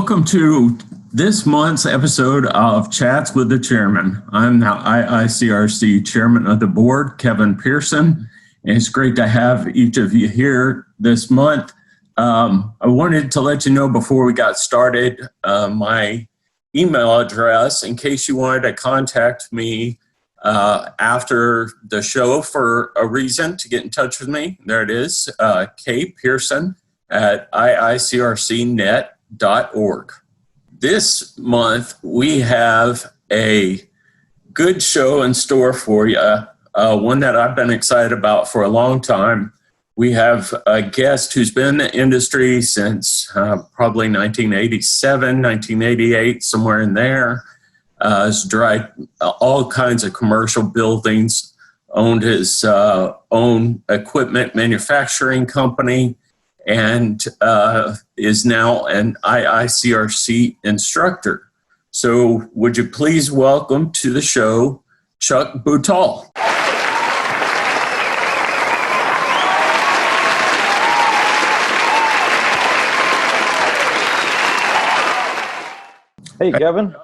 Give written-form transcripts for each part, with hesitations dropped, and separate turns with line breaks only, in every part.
Welcome to this month's episode of Chats with the Chairman. I'm the IICRC Chairman of the Board, Kevin Pearson, and it's great to have each of you here this month. I wanted to let you know before we got started my email address in case you wanted to contact me after the show for a reason to get in touch with me. There it is, kpearson@iicrcnet.org. This month, we have a good show in store for you, one that I've been excited about for a long time. We have a guest who's been in the industry since probably 1987, 1988, somewhere in there. Has driven all kinds of commercial buildings, owned his own equipment manufacturing company, and is now an IICRC instructor. So would you please welcome to the show, Chuck Boutall.
Hey, Kevin.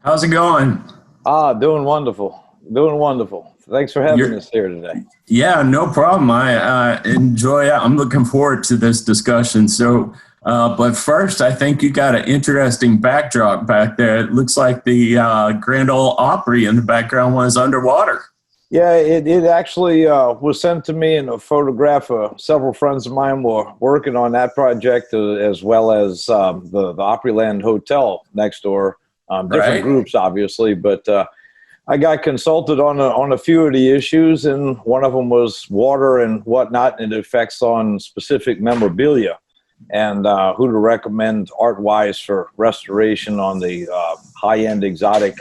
How's it going?
Doing wonderful. Doing wonderful. Thanks for having us here today.
Yeah, no problem. I enjoy it. I'm looking forward to this discussion. So, but first, I think you got an interesting backdrop back there. It looks like the Grand Ole Opry in the background was underwater.
Yeah, it actually was sent to me in a photograph. Several friends of mine were working on that project, as well as the Opryland Hotel next door. Different groups, obviously, but I got consulted on a few of the issues, and one of them was water and whatnot, and it affects on specific memorabilia, and who to recommend art-wise for restoration on the high-end exotic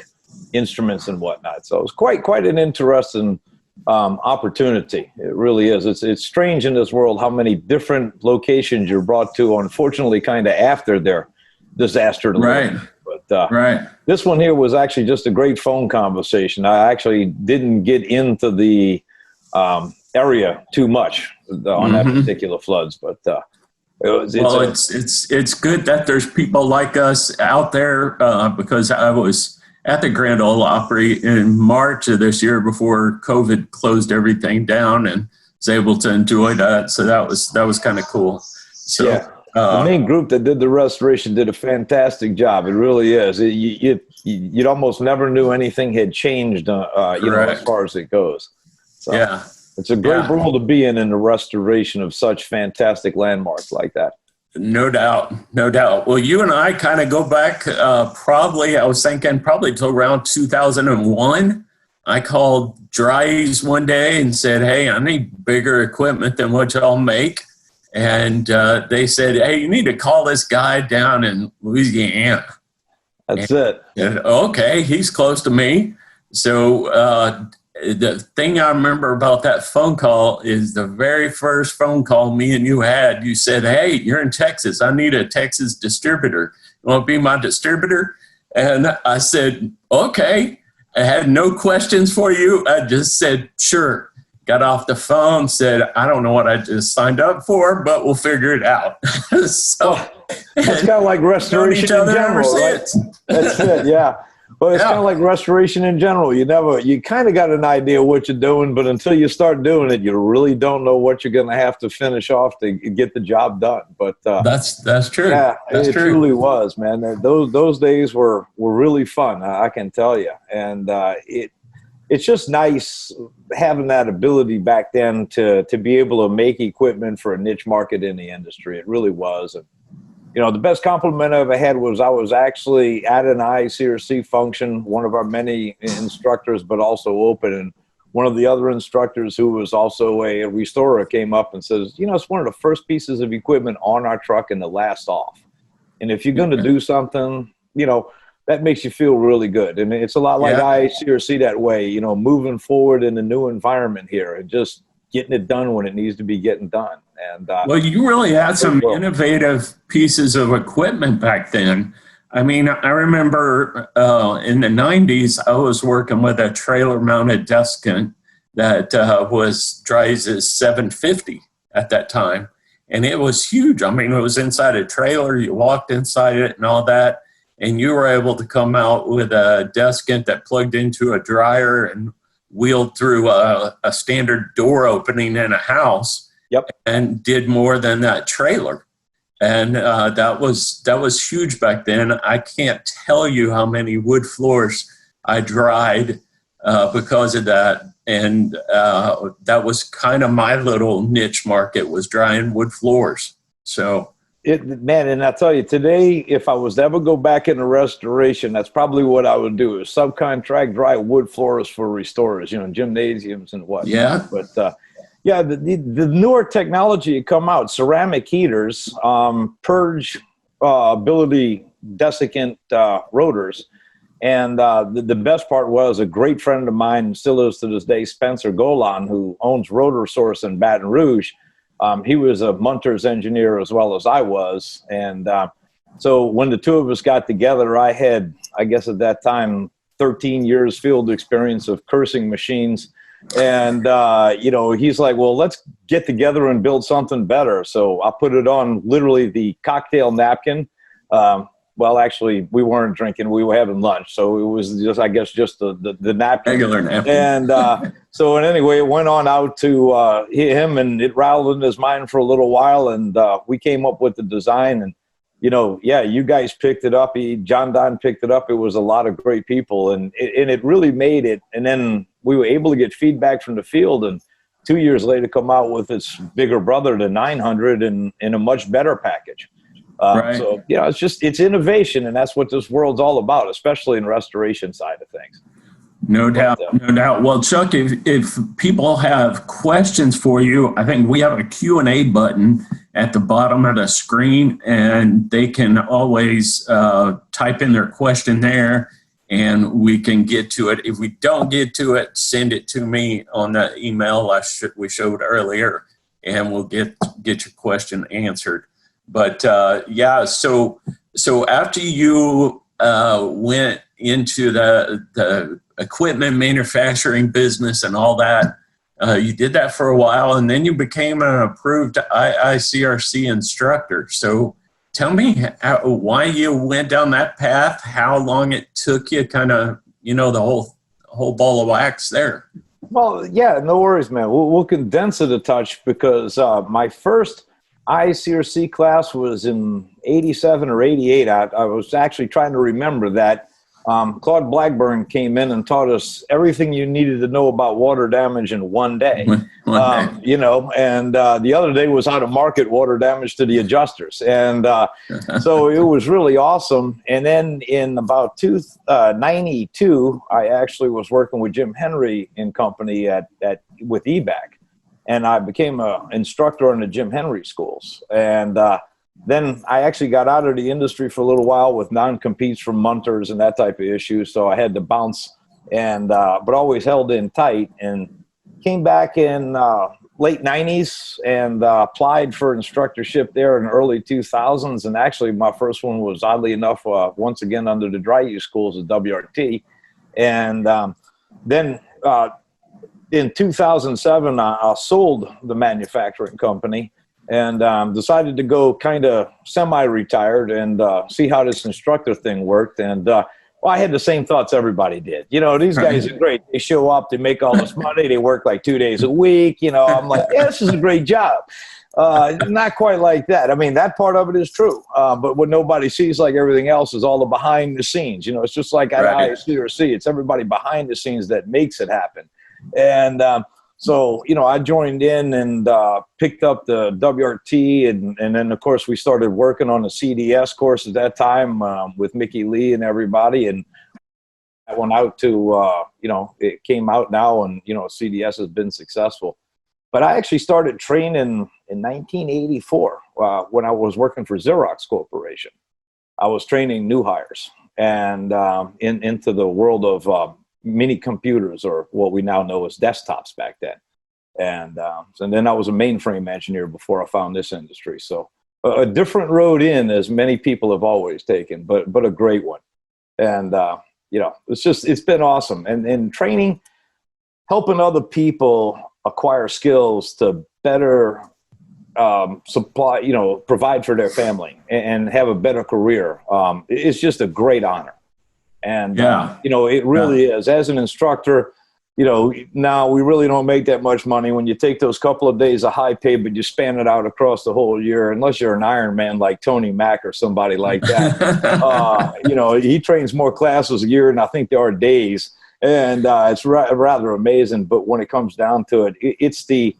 instruments and whatnot. So it's quite an interesting opportunity. It really is. It's strange in this world how many different locations you're brought to, unfortunately, kind of after their disaster.
Right.
But this one here was actually just a great phone conversation. I actually didn't get into the area too much on that particular floods, but
it's good that there's people like us out there because I was at the Grand Ole Opry in March of this year before COVID closed everything down, and was able to enjoy that. So that was kind of cool. So. Yeah.
The main group that did the restoration did a fantastic job. It really is. You'd almost never knew anything had changed, as far as it goes. So yeah, it's a great role to be in the restoration of such fantastic landmarks like that.
No doubt, no doubt. Well, you and I kind of go back probably till around 2001. I called Dry's one day and said, "Hey, I need bigger equipment than what y'all make." And they said, "Hey, you need to call this guy down in Louisiana."
That's it.
And, okay, he's close to me. So the thing I remember about that phone call is the very first phone call me and you had. You said, "Hey, you're in Texas. I need a Texas distributor. You want to be my distributor?" And I said, "Okay." I had no questions for you. I just said, "Sure." Got off the phone, said, "I don't know what I just signed up for, but we'll figure it out." So
it's kind of like restoration in general, right? That's it, yeah. Well, it's kind of like restoration in general. You kind of got an idea what you're doing, but until you start doing it, you really don't know what you're going to have to finish off to get the job done. But
that's true.
Yeah, it truly was, man. Those days were really fun. I can tell you, and it's just nice having that ability back then to be able to make equipment for a niche market in the industry. It really was. And, the best compliment I ever had was I was actually at an IICRC function, one of our many instructors, but also open. And one of the other instructors who was also a restorer came up and says, "It's one of the first pieces of equipment on our truck and the last off. And if you're going to do something, that makes you feel really good." And it's a lot like IICRC that way, moving forward in a new environment here and just getting it done when it needs to be getting done. And
well, you really had some innovative pieces of equipment back then. I mean, I remember in the 90s, I was working with a trailer-mounted deskant that was Dry's 750 at that time. and it was huge. I mean, it was inside a trailer. You walked inside it and all that, and you were able to come out with a deskant that plugged into a dryer and wheeled through a standard door opening in a house.
Yep.
And did more than that trailer. And that was huge back then. I can't tell you how many wood floors I dried because of that. And that was kind of my little niche market, was drying wood floors. So,
man, and I tell you, today, if I was to ever go back into restoration, that's probably what I would do, is subcontract dry wood floors for restorers, gymnasiums and whatnot.
Yeah.
But yeah, the newer technology had come out, ceramic heaters, purge ability desiccant rotors. And the best part was, a great friend of mine, and still is to this day, Spencer Golan, who owns Rotor Source in Baton Rouge. He was a Munters engineer as well as I was. And so when the two of us got together, I had, I guess at that time, 13 years field experience of cursing machines. And, he's like, well, let's get together and build something better. So I put it on literally the cocktail napkin. Well, actually, we weren't drinking. We were having lunch. So it was just, I guess, just the napkin.
Regular napkin.
And so anyway, it went on out to him, and it rattled in his mind for a little while. And we came up with the design. And, you guys picked it up. John Don picked it up. It was a lot of great people. And it really made it. And then we were able to get feedback from the field. And 2 years later, come out with its bigger brother, the 900, in a much better package.
Right.
So, it's innovation, and that's what this world's all about, especially in restoration side of things.
No doubt. Well, Chuck, if people have questions for you, I think we have a Q&A button at the bottom of the screen, and they can always type in their question there, and we can get to it. If we don't get to it, send it to me on the email we showed earlier, and we'll get your question answered. But so after you went into the equipment manufacturing business and all that, you did that for a while, and then you became an approved IICRC instructor. So tell me why you went down that path, how long it took you, kind of, the whole ball of wax there.
Well, yeah, no worries, man. We'll condense it a touch, because my first IICRC class was in 87 or 88. I was actually trying to remember that. Claude Blackburn came in and taught us everything you needed to know about water damage in one day. And the other day was how to market water damage to the adjusters. And so it was really awesome. And then in about 92, I actually was working with Jim Henry and company with EBAC. And I became an instructor in the Jim Henry schools. And then I actually got out of the industry for a little while with non-competes from Munters and that type of issue. So I had to bounce, but always held in tight, and came back in late 90s and applied for instructorship there in early 2000s. And actually my first one was, oddly enough, once again under the dry use schools at WRT. And then in 2007, I sold the manufacturing company and decided to go kind of semi-retired and see how this instructor thing worked. And I had the same thoughts everybody did. These guys are great. They show up, they make all this money, they work like 2 days a week. I'm like, yeah, this is a great job. Not quite like that. I mean, that part of it is true. But what nobody sees, like everything else, is all the behind the scenes. It's just like at IICRC. It's everybody behind the scenes that makes it happen. And so, I joined in and picked up the WRT. And then, of course, we started working on the CDS course at that time with Mickey Lee and everybody. And I went out to, it came out now, and, CDS has been successful. But I actually started training in 1984 when I was working for Xerox Corporation. I was training new hires and into the world of mini computers, or what we now know as desktops back then. And then I was a mainframe engineer before I found this industry. So a different road in, as many people have always taken, but a great one. And, it's been awesome. And training, helping other people acquire skills to better supply, provide for their family and have a better career. It's just a great honor. And, it really is. As an instructor, now we really don't make that much money when you take those couple of days of high pay, but you span it out across the whole year, unless you're an Iron Man like Tony Mack or somebody like that. He trains more classes a year than I think there are days. And it's rather amazing. But when it comes down to it, it's the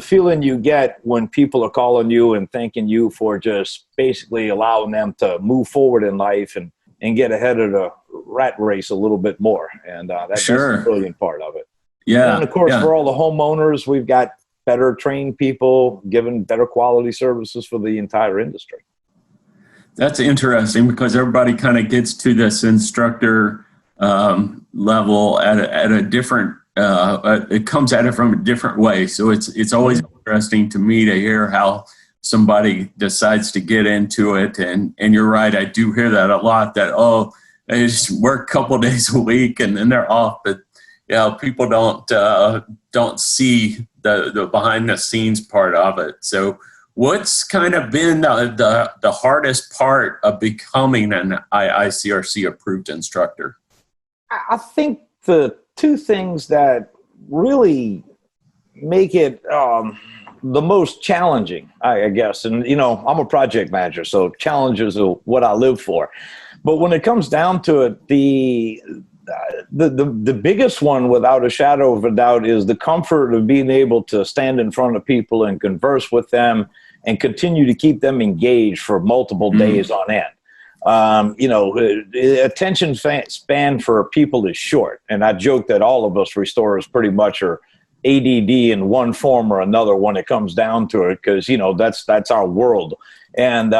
feeling you get when people are calling you and thanking you for just basically allowing them to move forward in life and get ahead of the rat race a little bit more. And that's the brilliant part of it. Yeah. And of course, for all the homeowners, we've got better trained people giving better quality services for the entire industry.
That's interesting because everybody kind of gets to this instructor level at a different, it comes at it from a different way. So it's always interesting to me to hear how somebody decides to get into it. And you're right, I do hear that a lot, that, they just work a couple days a week and then they're off. But people don't see the behind the scenes part of it. So what's kind of been the hardest part of becoming an IICRC approved instructor?
I think the two things that really make it the most challenging, I guess, and I'm a project manager, so challenges are what I live for. But when it comes down to it, the biggest one, without a shadow of a doubt, is the comfort of being able to stand in front of people and converse with them and continue to keep them engaged for multiple days on end. Attention span for people is short. And I joke that all of us restorers pretty much are ADD in one form or another when it comes down to it, because, that's our world. And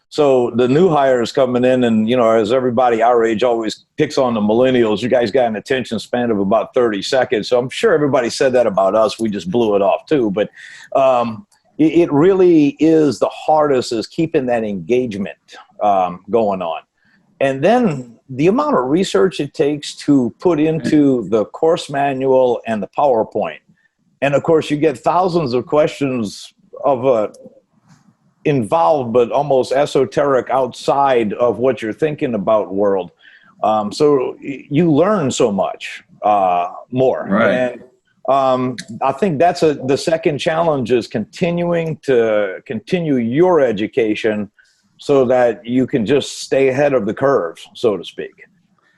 so the new hires coming in and, as everybody our age always picks on the millennials, you guys got an attention span of about 30 seconds. So I'm sure everybody said that about us. We just blew it off too. But it really is the hardest, is keeping that engagement going on. And then the amount of research it takes to put into the course manual and the PowerPoint. And of course, you get thousands of questions of a involved but almost esoteric, outside of what you're thinking about world. So you learn so much more.
Right.
And I think that's the second challenge, is continue your education so that you can just stay ahead of the curve, so to speak.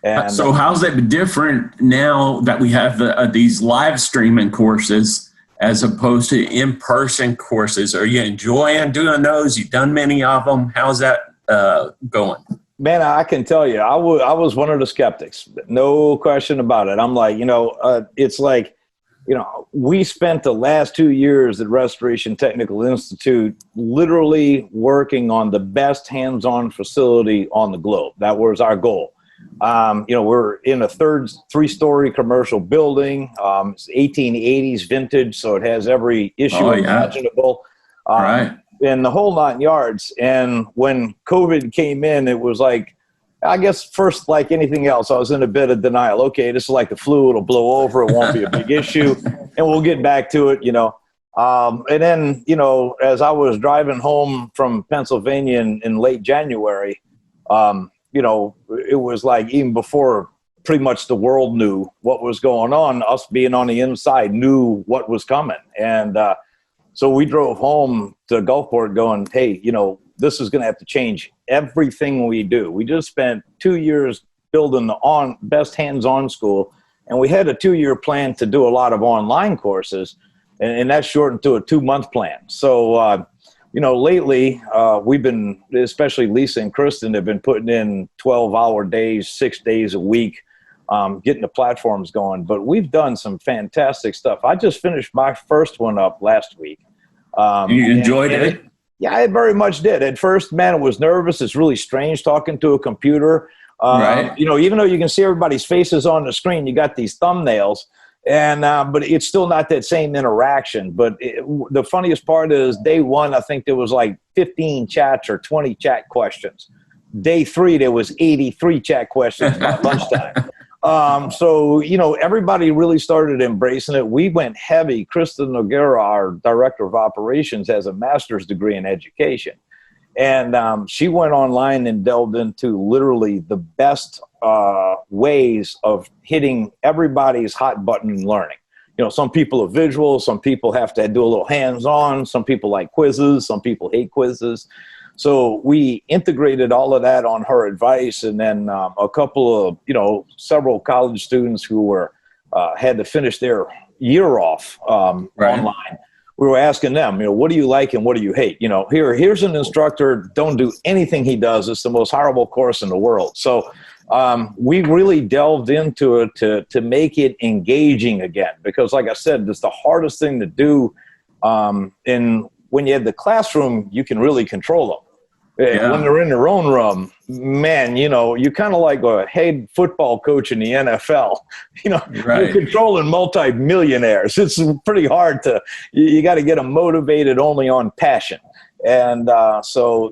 And
so how's that different now that we have these live streaming courses as opposed to in-person courses? Are you enjoying doing those? You've done many of them. How's that going?
Man, I can tell you, I was one of the skeptics. No question about it. I'm like, it's like, we spent the last 2 years at Restoration Technical Institute literally working on the best hands-on facility on the globe. That was our goal. We're in a three-story commercial building. It's 1880s vintage, so it has every issue imaginable.
Right.
And the whole 9 yards. And when COVID came in, it was like, I guess first, like anything else, I was in a bit of denial. Okay, this is like the flu. It'll blow over. It won't be a big issue. And we'll get back to it, And then, as I was driving home from Pennsylvania in late January, it was like, even before pretty much the world knew what was going on, us being on the inside knew what was coming. And so we drove home to Gulfport going, hey, this is going to have to change everything we do. We just spent 2 years building the best hands-on school, and we had a 2-year plan to do a lot of online courses, and that's shortened to a 2-month plan. So, lately we've been, especially Lisa and Kristen, have been putting in 12-hour days, 6 days a week, getting the platforms going. But we've done some fantastic stuff. I just finished my first one up last week.
You enjoyed it?
Yeah, I very much did. At first, man, it was nervous. It's really strange talking to a computer.
Right.
Even though you can see everybody's faces on the screen, you got these thumbnails. And but it's still not that same interaction. But the funniest part is day one, I think there was like 15 chats or 20 chat questions. Day 3, there was 83 chat questions by lunchtime. So, everybody really started embracing it. We went heavy. Krista Noguera, our director of operations, has a master's degree in education. And she went online and delved into literally the best ways of hitting everybody's hot button in learning. Some people are visual. Some people have to do a little hands-on. Some people like quizzes. Some people hate quizzes. So we integrated all of that on her advice. And then a couple of, several college students who were had to finish their year off online. We were asking them, what do you like and what do you hate? Here's an instructor, don't do anything he does. It's the most horrible course in the world. So we really delved into it to make it engaging again, because like I said, it's the hardest thing to do. And when you have the classroom, you can really control them. Yeah. When they're in their own room, man, you're kind of like a head football coach in the NFL. You're controlling multi-millionaires. It's pretty hard you got to get them motivated only on passion. And so,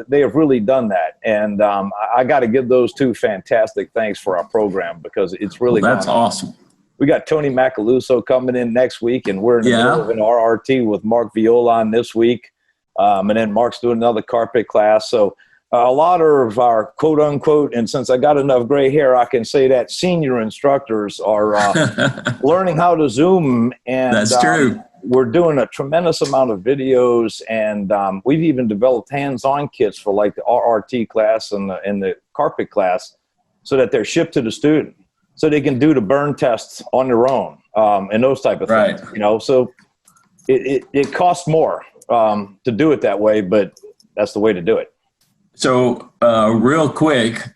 they have really done that. And I got to give those two fantastic thanks for our program, because it's really
that's awesome.
We got Tony Macaluso coming in next week, and we're in the middle of an RRT with Mark Viola on this week. And then Mark's doing another carpet class. So a lot of our quote unquote, and since I got enough gray hair, I can say that senior instructors are learning how to Zoom. And
that's true.
We're doing a tremendous amount of videos, and we've even developed hands-on kits for like the RRT class and the carpet class, so that they're shipped to the student, so they can do the burn tests on their own, and those type of things. So it costs more to do it that way, but that's the way to do it. So
real quick,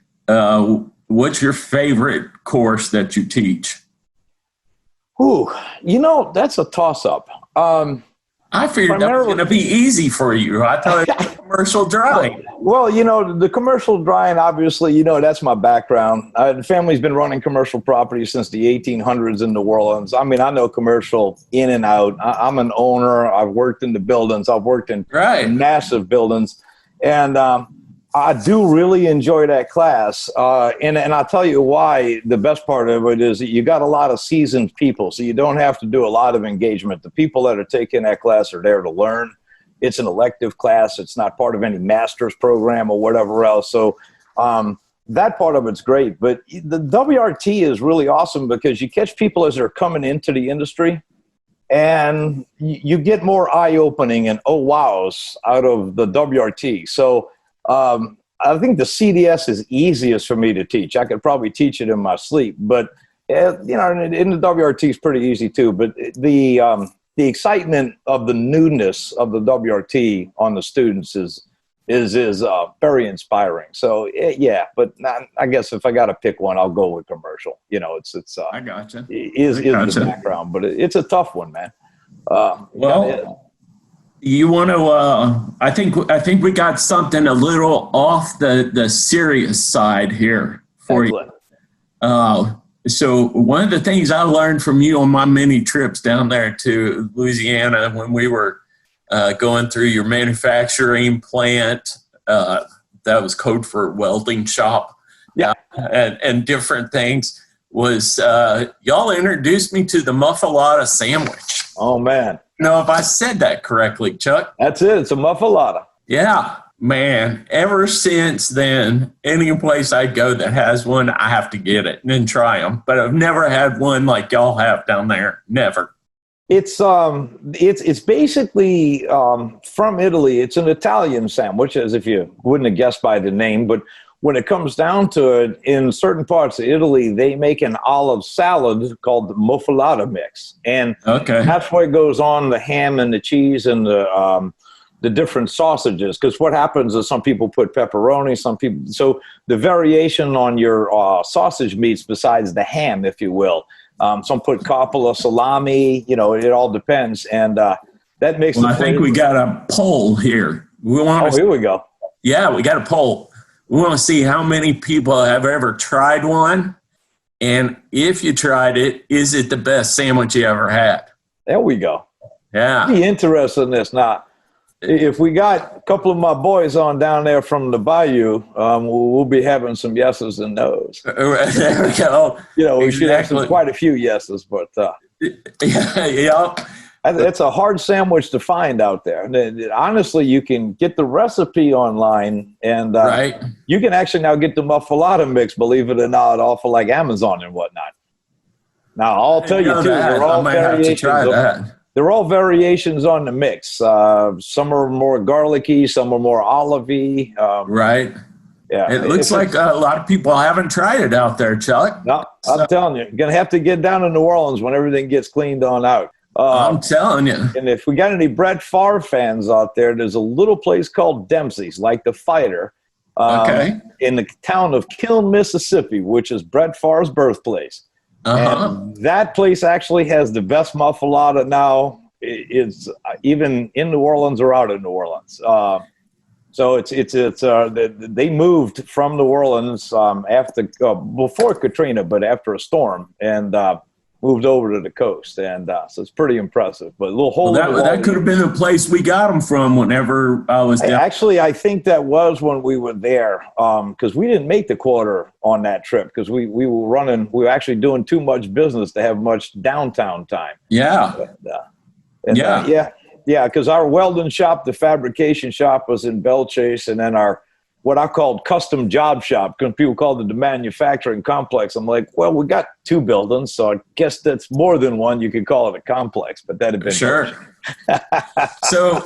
what's your favorite course that you teach?
Ooh, that's a toss-up.
I figured that was going to be easy for you. I thought it was commercial drawing.
Well, the commercial drawing, obviously, that's my background. The family's been running commercial property since the 1800s in New Orleans. I mean, I know commercial in and out. I'm an owner. I've worked in the buildings. I've worked in massive buildings. And I do really enjoy that class. And I'll tell you why. The best part of it is that you got a lot of seasoned people, so you don't have to do a lot of engagement. The people that are taking that class are there to learn. It's an elective class. It's not part of any master's program or whatever else. So that part of it's great. But the WRT is really awesome, because you catch people as they're coming into the industry, and you get more eye-opening and oh wows out of the WRT. So I think the CDS is easiest for me to teach. I could probably teach it in my sleep, but in the WRT is pretty easy too. But the excitement of the newness of the WRT on the students is very inspiring. So yeah, but I guess if I got to pick one, I'll go with commercial. It's
I gotcha.
Is the background, but it's a tough one, man.
You want to? I think we got something a little off the serious side here for you. So one of the things I learned from you on my many trips down there to Louisiana, when we were going through your manufacturing plant, that was code for welding shop, and different things, was y'all introduced me to the muffalata sandwich.
Oh man.
No, if I said that correctly, Chuck.
That's it. It's a muffalata.
Yeah, man. Ever since then, any place I go that has one, I have to get it and then try them. But I've never had one like y'all have down there. Never.
It's basically from Italy. It's an Italian sandwich, as if you wouldn't have guessed by the name. But when it comes down to it, in certain parts of Italy, they make an olive salad called the muffalata mix. And that's what goes on the ham and the cheese and the different sausages. Because what happens is some people put pepperoni, some people. So the variation on your sausage meats besides the ham, if you will. Some put coppola, salami, it all depends. And that makes
I think we got a poll here.
Here we go.
Yeah, we got a poll. We want to see how many people have ever tried one. And if you tried it, is it the best sandwich you ever had?
There we go.
Yeah.
Be interested in this. Now, if we got a couple of my boys on down there from the Bayou, we'll be having some yeses and nos.
There we go.
You know, we should have
Exactly.
quite a few yeses, but
Yeah.
it's a hard sandwich to find out there. Honestly, you can get the recipe online, and
Right.
you can actually now get the muffalata mix, believe it or not, off of like Amazon and whatnot. Now, I'll tell you too, they're
I
all
might have to try that.
They're all variations on the mix. Some are more garlicky, some are more olivey.
Right.
Yeah,
It looks like a lot of people haven't tried it out there, Chuck.
No, I'm telling you, you're going to have to get down to New Orleans when everything gets cleaned on out.
I'm telling you.
And if we got any Brett Favre fans out there, there's a little place called Dempsey's, like the fighter, in the town of Kiln, Mississippi, which is Brett Favre's birthplace. And that place actually has the best muffalata now. It's even in New Orleans or out of New Orleans. So they moved from New Orleans before Katrina, but after a storm, and moved over to the coast, and so it's pretty impressive. But a little hole.
Well, that could have been the place we got them from whenever I was down.
Actually, I think that was when we were there, because we didn't make the quarter on that trip because we were actually doing too much business to have much downtown time.
Yeah.
Because our welding shop, the fabrication shop, was in Belchase, and then our what I called custom job shop, because people called it the manufacturing complex. I'm like, well, we got 2 buildings, so I guess that's more than one. You could call it a complex, but that'd have been
sure. So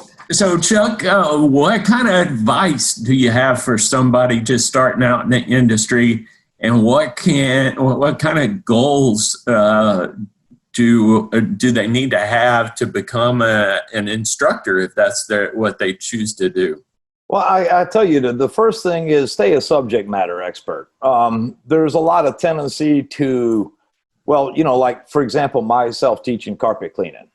Chuck, what kind of advice do you have for somebody just starting out in the industry, and what kind of goals do they need to have to become an instructor if that's what they choose to do?
Well, I tell you, the first thing is stay a subject matter expert. There's a lot of tendency to, like, for example, myself teaching carpet cleaning.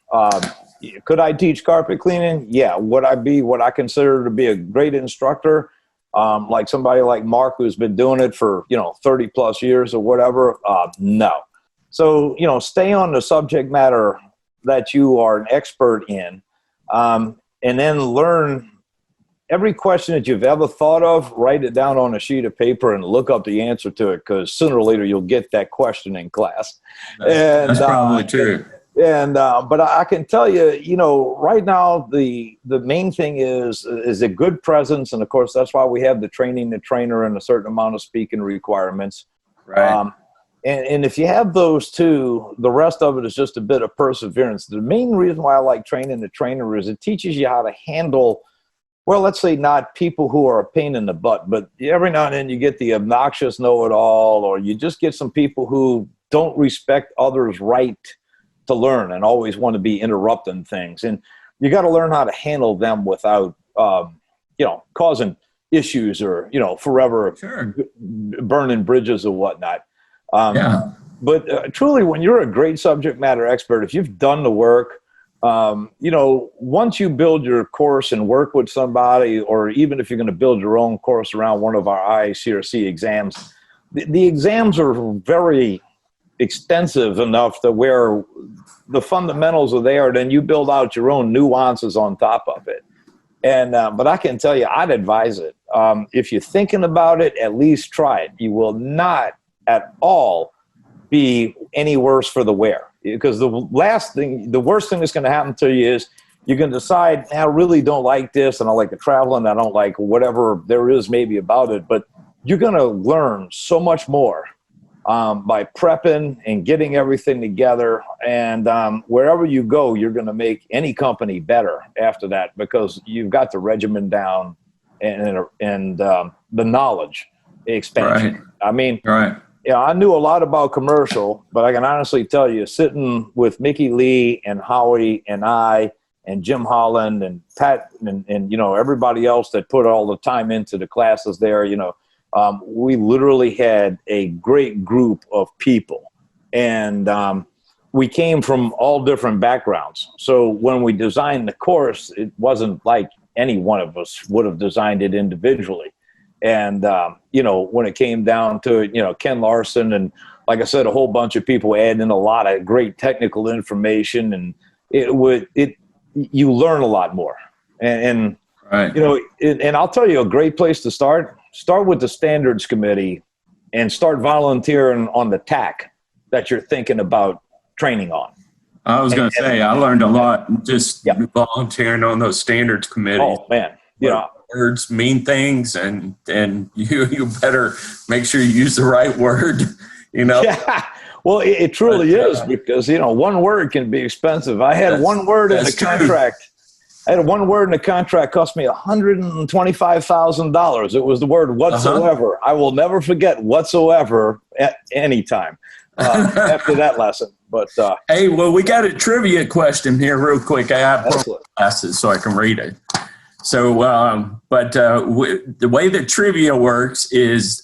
Could I teach carpet cleaning? Yeah. Would I be what I consider to be a great instructor? Like somebody like Mark, who's been doing it for, 30 plus years or whatever? No. So, stay on the subject matter that you are an expert in, and then learn every question that you've ever thought of, write it down on a sheet of paper and look up the answer to it, because sooner or later you'll get that question in class.
That's probably true.
But I can tell you, right now the main thing is a good presence, and of course that's why we have the training the trainer and a certain amount of speaking requirements.
Right.
And if you have those two, the rest of it is just a bit of perseverance. The main reason why I like training the trainer is it teaches you how to handle, well, let's say not people who are a pain in the butt, but every now and then you get the obnoxious know-it-all, or you just get some people who don't respect others' right to learn and always want to be interrupting things. And you got to learn how to handle them without, causing issues or, forever burning bridges or whatnot. But truly, when you're a great subject matter expert, if you've done the work, once you build your course and work with somebody, or even if you're going to build your own course around one of our IICRC exams, the exams are very extensive enough to where the fundamentals are there, then you build out your own nuances on top of it. And but I can tell you, I'd advise it. If you're thinking about it, at least try it. You will not at all be any worse for the wear. Because the worst thing that's going to happen to you is you're going to decide, I really don't like this, and I like the travel, and I don't like whatever there is maybe about it. But you're going to learn so much more by prepping and getting everything together. And wherever you go, you're going to make any company better after that, because you've got the regimen down and the knowledge expansion.
Right.
I mean,
right.
Yeah, I knew a lot about commercial, but I can honestly tell you, sitting with Mickey Lee and Howie and I and Jim Holland and Pat and everybody else that put all the time into the classes there, we literally had a great group of people, and we came from all different backgrounds. So when we designed the course, it wasn't like any one of us would have designed it individually. And, when it came down to it, Ken Larson and, like I said, a whole bunch of people adding in a lot of great technical information, and you learn a lot more. And
Right.
you know, and I'll tell you a great place to start with the standards committee and start volunteering on the TAC that you're thinking about training on.
I was going to say, I learned a lot just
Yeah.
volunteering on those standards committees.
Oh man, you know,
Words mean things, and you better make sure you use the right word, you know.
Yeah. Well, it truly is, because, you know, one word can be expensive. I had one word in the contract. I had one word in the contract cost me $125,000. It was the word whatsoever. I will never forget whatsoever at any time after that lesson. But
hey, well, we got a trivia question here real quick. I have glasses so I can read it. So, the way the trivia works is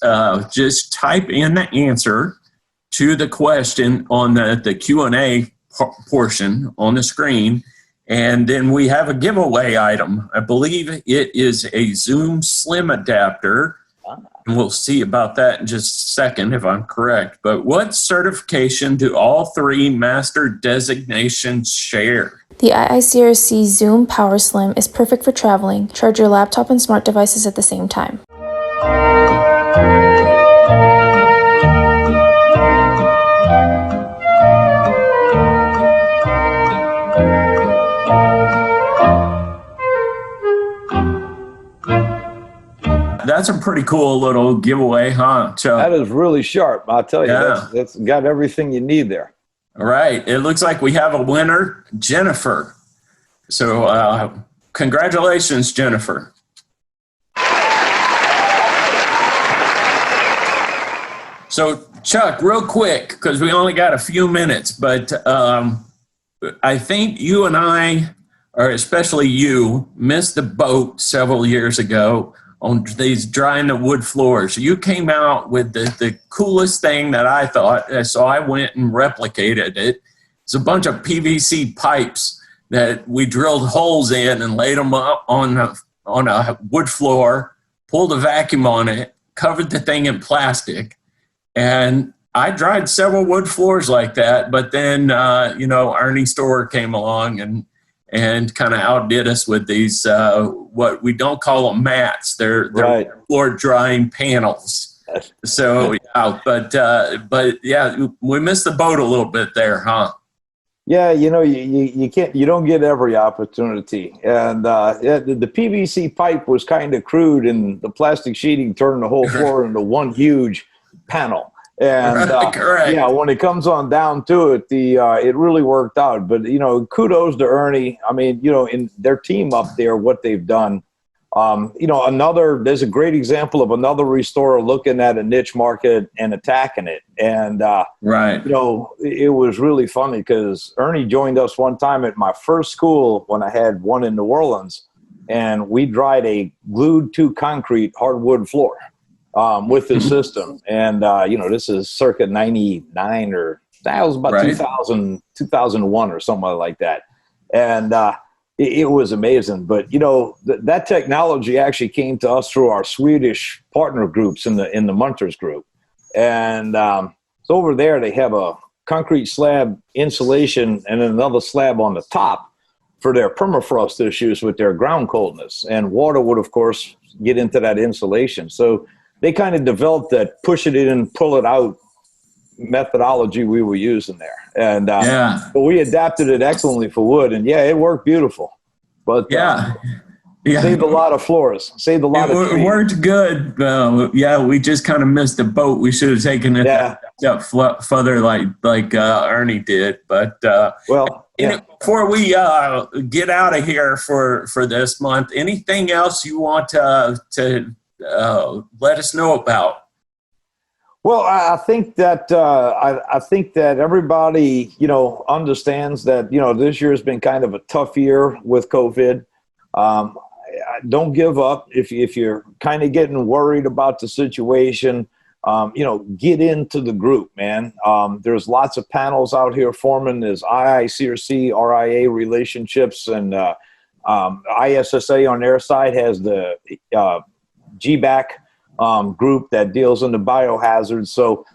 just type in the answer to the question on the Q&A portion on the screen, and then we have a giveaway item. I believe it is a Zoom Slim adapter, and we'll see about that in just a second if I'm correct. But what certification do all three Master Designations share?
The IICRC Zoom Power Slim is perfect for traveling. Charge your laptop and smart devices at the same time.
That's a pretty cool little giveaway, huh, Chuck?
that is really sharp. I'll tell you, that's got everything you need there.
All right. It looks like we have a winner, Jennifer. So congratulations, Jennifer. So, Chuck, real quick, because we only got a few minutes, but I think you and I, or especially you, missed the boat several years ago on these drying the wood floors. You came out with the coolest thing that I thought, so I went and replicated it. It's a bunch of PVC pipes that we drilled holes in and laid them up on a wood floor, pulled a vacuum on it, covered the thing in plastic, and I dried several wood floors like that. But then, Ernie Storer came along and kind of outdid us with these, what we don't call them mats. They're floor drying panels. So, yeah, but yeah, we missed the boat a little bit there, huh?
Yeah, you know, you can't, you don't get every opportunity. And the PVC pipe was kind of crude, and the plastic sheeting turned the whole floor into one huge panel. And yeah, when it comes on down to it, it really worked out. But, you know, kudos to Ernie. I mean, you know, in their team up there, what they've done. You know, there's a great example of another restorer looking at a niche market and attacking it. And, you know, it was really funny because Ernie joined us one time at my first school when I had one in New Orleans, and we dried a glued to concrete hardwood floor with the system. And, you know, this is circa 99 or that was about 2001 or something like that. And, it was amazing. But, you know, that technology actually came to us through our Swedish partner groups in the Munters group. And so over there, they have a concrete slab insulation and then another slab on the top for their permafrost issues with their ground coldness. And water would, of course, get into that insulation. So they kind of developed that push it in, pull it out methodology we were using there. And but we adapted it excellently for wood, and yeah, it worked beautiful. But saved a lot of floors, saved a lot of trees.
It worked good. Yeah, we just kind of missed the boat. We should have taken it up further like Ernie did. But before we get out of here for this month, anything else you want to let us know about?
Well, I think that everybody, you know, understands that, you know, this year has been kind of a tough year with COVID. Don't give up if you're kind of getting worried about the situation. You know, get into the group, man. There's lots of panels out here forming. There's IICRC, RIA relationships, and ISSA on their side has the GBAC group that deals in the biohazards. So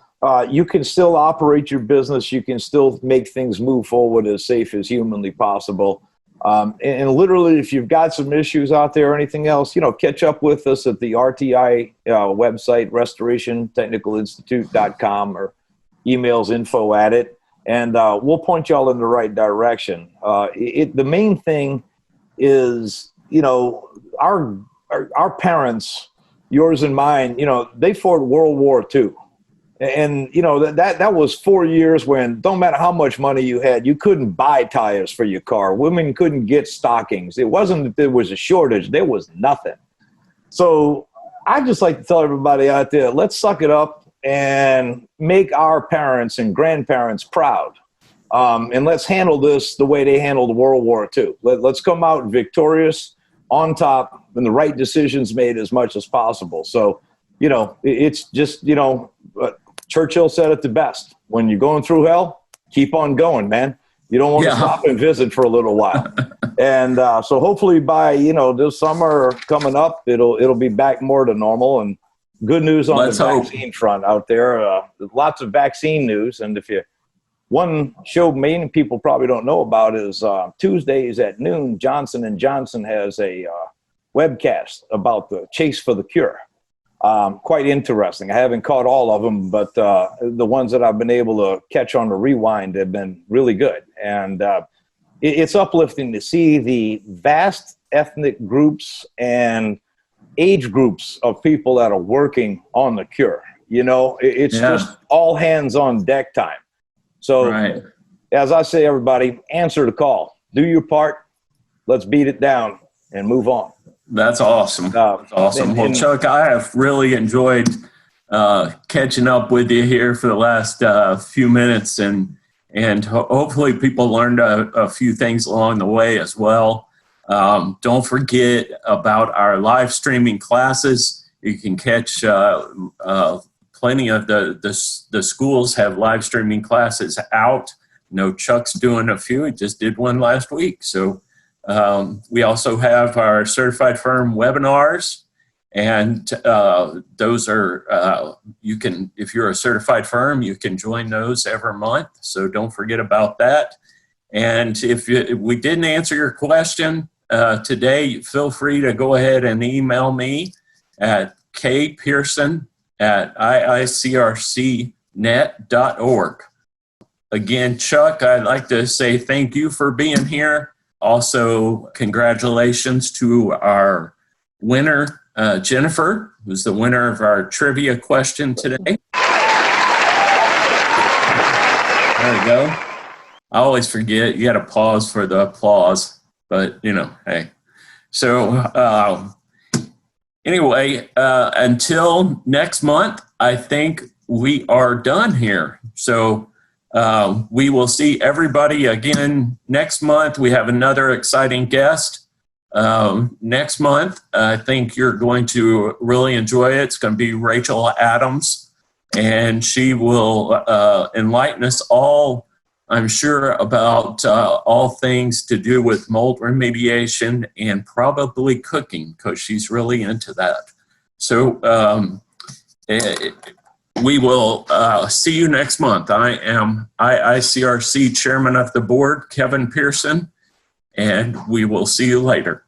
you can still operate your business. You can still make things move forward as safe as humanly possible. And literally, if you've got some issues out there or anything else, catch up with us at the RTI website, restorationtechnicalinstitute.com, or emails info@it, and we'll point y'all in the right direction. The main thing is, our parents, yours and mine, they fought World War II. And, that was 4 years when, don't matter how much money you had, you couldn't buy tires for your car. Women couldn't get stockings. It wasn't that there was a shortage. There was nothing. So I just like to tell everybody out there, let's suck it up and make our parents and grandparents proud. And let's handle this the way they handled World War II. Let's come out victorious, on top, and the right decisions made as much as possible. So, it's just, Churchill said it the best. When you're going through hell, keep on going, man. You don't want to stop and visit for a little while. And so hopefully by, this summer coming up, it'll be back more to normal. And good news on the vaccine front out there. Lots of vaccine news. And one show many people probably don't know about is Tuesdays at noon, Johnson & Johnson has a webcast about the chase for the cure. Quite interesting. I haven't caught all of them, but the ones that I've been able to catch on the rewind have been really good. And it's uplifting to see the vast ethnic groups and age groups of people that are working on the cure. It's just all hands on deck time. So as I say, everybody, answer the call. Do your part. Let's beat it down and move on.
That's awesome. That's awesome. Well, Chuck, I have really enjoyed catching up with you here for the last few minutes, and hopefully people learned a few things along the way as well. Don't forget about our live streaming classes. You can catch plenty of the schools have live streaming classes out. Chuck's doing a few. He just did one last week. So we also have our certified firm webinars, and those are, you can, if you're a certified firm, you can join those every month. So don't forget about that. And if we didn't answer your question today, feel free to go ahead and email me at kpearson@iicrcnet.org. Again, Chuck, I'd like to say thank you for being here. Also, congratulations to our winner, Jennifer, who's the winner of our trivia question today. There we go. I always forget. You got to pause for the applause, but, hey. So anyway, until next month, I think we are done here. So we will see everybody again next month. We have another exciting guest next month. I think you're going to really enjoy it. It's going to be Rachel Adams, and she will enlighten us all, I'm sure, about all things to do with mold remediation and probably cooking, because she's really into that. So we will see you next month. I am IICRC Chairman of the Board, Kevin Pearson, and we will see you later.